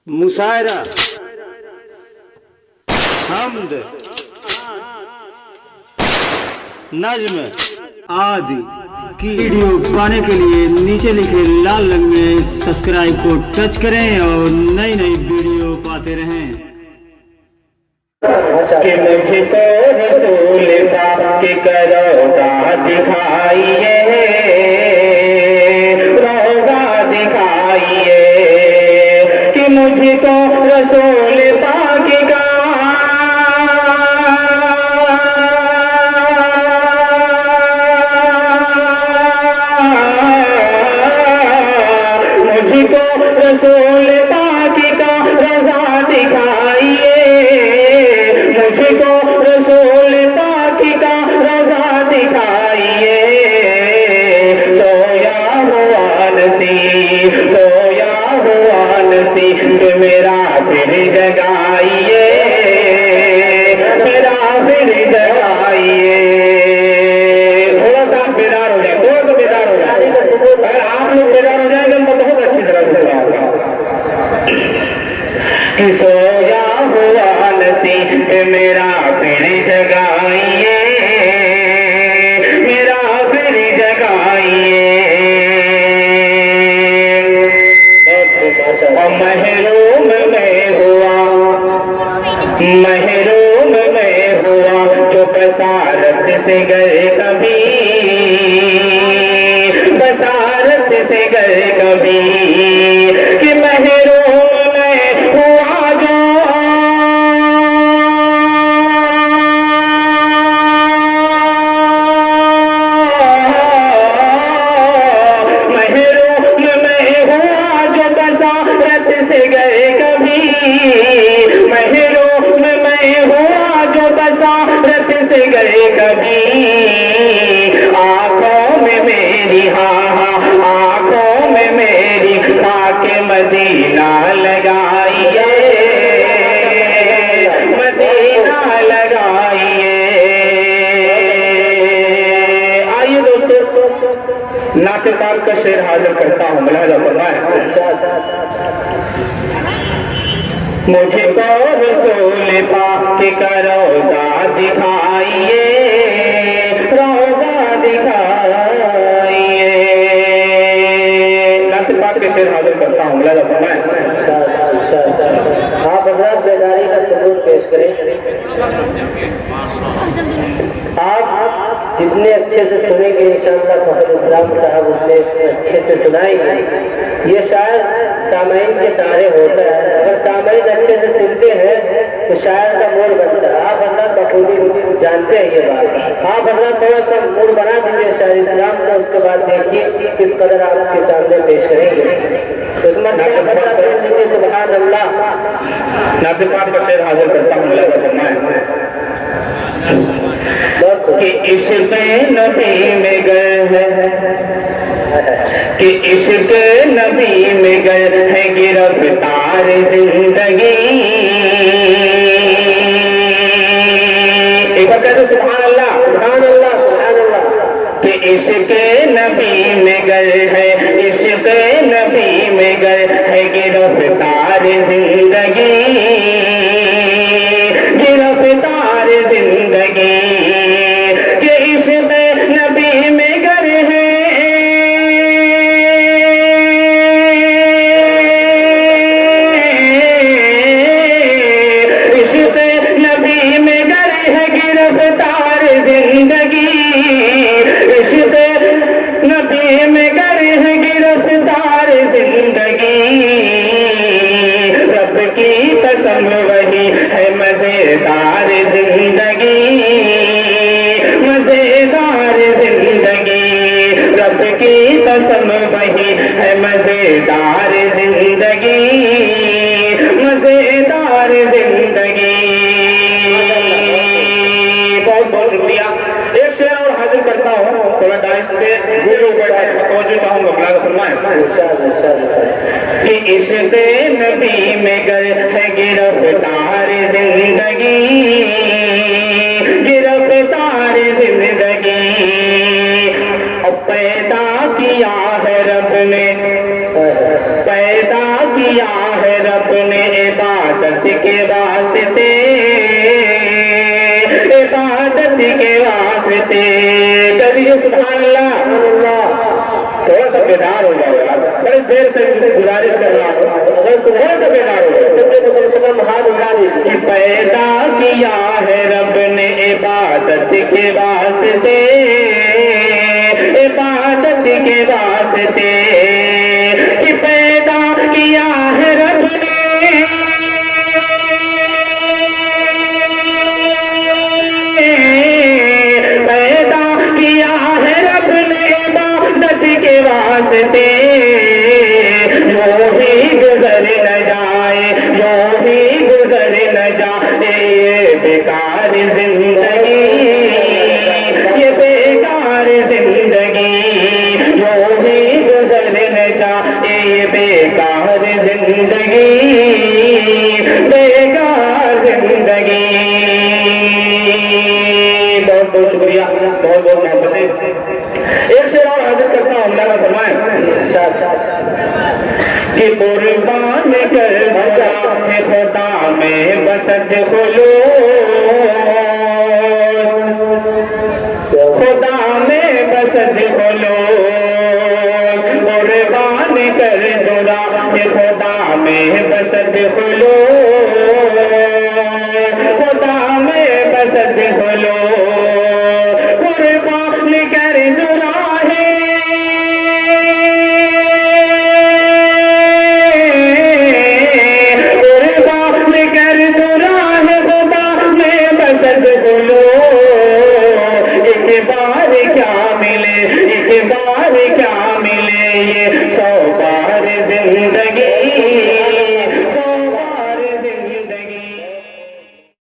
मुशायरा, हम्द, नज्म आदि की वीडियो पाने के लिए नीचे लिखे लाल रंग में सब्सक्राइब को टच करें और नई नई वीडियो पाते रहें। कि मुझको रसूल पाक का रोज़ा दिखाइए, रोज़ा दिखाइए, कि मुझको रसूल पाक का रसूल पाक का रोज़ा दिखाइए, मुझको रसूल पाक का रोज़ा दिखाइए। सोया हुआ नसीब, सोया हुआ नसीब मेरा फिर जगाइए, मेरा फिर जगाइए। थोड़ा सा बेदार हो जाए, थोड़ा सा बेदार हो जाए। अगर आप लोग बेदार हो जाएंगे तो बहुत अच्छी तरह से सुनाऊंगा। कि सोया हुआ नसीब मेरा फिर जगाइए, मेरा फिर जगाइए। और महरूम में हुआ, महरूम में हुआ जो बसारत से गए कभी, बसारत से गए कभी। कि महरूम में हुआ जो महरूम में हुआ जो बसारत से गए कभी, महरूम में हुआ जो बसारत से गए कभी। आंखों में मेरी, हाँ हाँ आंखों में मेरी खाक मदीना लगाइए, मदीना लगाइए। आइए दोस्तों, नाते पाक का शेर हाजिर करता हूँ। मुलाहिजा फरमाएं। मुझको रसूल पाक का रोज़ा दिखाइए, रोज़ा दिखाइए। नाते पाक के शेर हाजिर करता हूँ। मुलाहिजा फरमाएं। आप हज़रात बेदारी का सबूत पेश करें। आप जितने अच्छे से सुनेंगे इंशाअल्लाह फखर इस्लाम साहब उतने अच्छे से सुनाएंगे। ये शायद सामईन के सहारे होता है। अगर सामईन अच्छे से सुनते हैं तो शायर का मूड बनता है। आप हज़रात बखूबी जानते हैं ये बात। आप हज़रात थोड़ा सा मूड बना दीजिए शायर इस्लाम का, उसके बाद देखिए किस कदर आपके सामने पेश करेंगे। सुभान अल्लाह। नाते पाक का शेर हाजिर करता हूँ। मुलाहिजा फरमाएं। कि इश्क़ नबी में गए हैं, कि इश्क़ नबी में गए है गिरफ्तार जिंदगी। एक बार कहते सुभान अल्लाह, सुभान अल्लाह, सुभान अल्लाह। कि इश्क़ नबी में गए है, इश्क़ नबी में गए है गिरफ्तार जिंदगी, गिरफ्तार जिंदगी। कि इश्क़ नबी में गर है, इश्क़ नबी में गर है गिरफ्तार जिंदगी, इश्क़ नबी में गर है गिरफ्तार जिंदगी। रब की कसम वही है मजेदार जिंदगी, मजेदार जिंदगी। रब की कसम वही है मजेदार जिंदगी, मजेदार जिंदगी। बहुत बहुत शुक्रिया। एक शेर और हाजिर करता हूँ। थोड़ा डांस पे जो चाहूंगा। मुलाहिजा फरमाएं। कि इश्क़ नबी में गए है गिरफ्तार जिंदगी, गिरफ्तार जिंदगी। अब पैदा किया है रब ने, पैदा किया है रब ने वास्ते। करिए सुभान अल्लाह। थोड़ा सा बेदार हो जाओ यार, बड़ी देर से गुजारिश कर रहा हूँ, थोड़ा सा बेदार हो जाओ। हाथ उठा लीजिए। पैदा किया है रब ने इबादत के वास्ते, इबादत के वास्ते, कि पैदा किया है रब ने, पैदा किया है रब ने इबादत के वास्ते। यो ही गुजर न जाए, यो ही गुजर न जाए ये बेकार जिंदगी, ये बेकार जिंदगी, यो ही गुजर न जाए ये बेकार जिंदगी, बेकार जिंदगी। बहुत बहुत शुक्रिया, बहुत बहुत मोहब्बतें। एक शेर और हाजिर करता हूँ, अल्लाह का फरमाए कि कुर्बान कर दिया है खुदा में बसत खुलूस, खुदा में बसत खुलूस, कुर्बान कर दिया है खुदा में बसत खुलूस, खुदा में बसत खुलूस, कुर्बान कर दिया है, एक बार क्या मिले, एक बार क्या मिले ये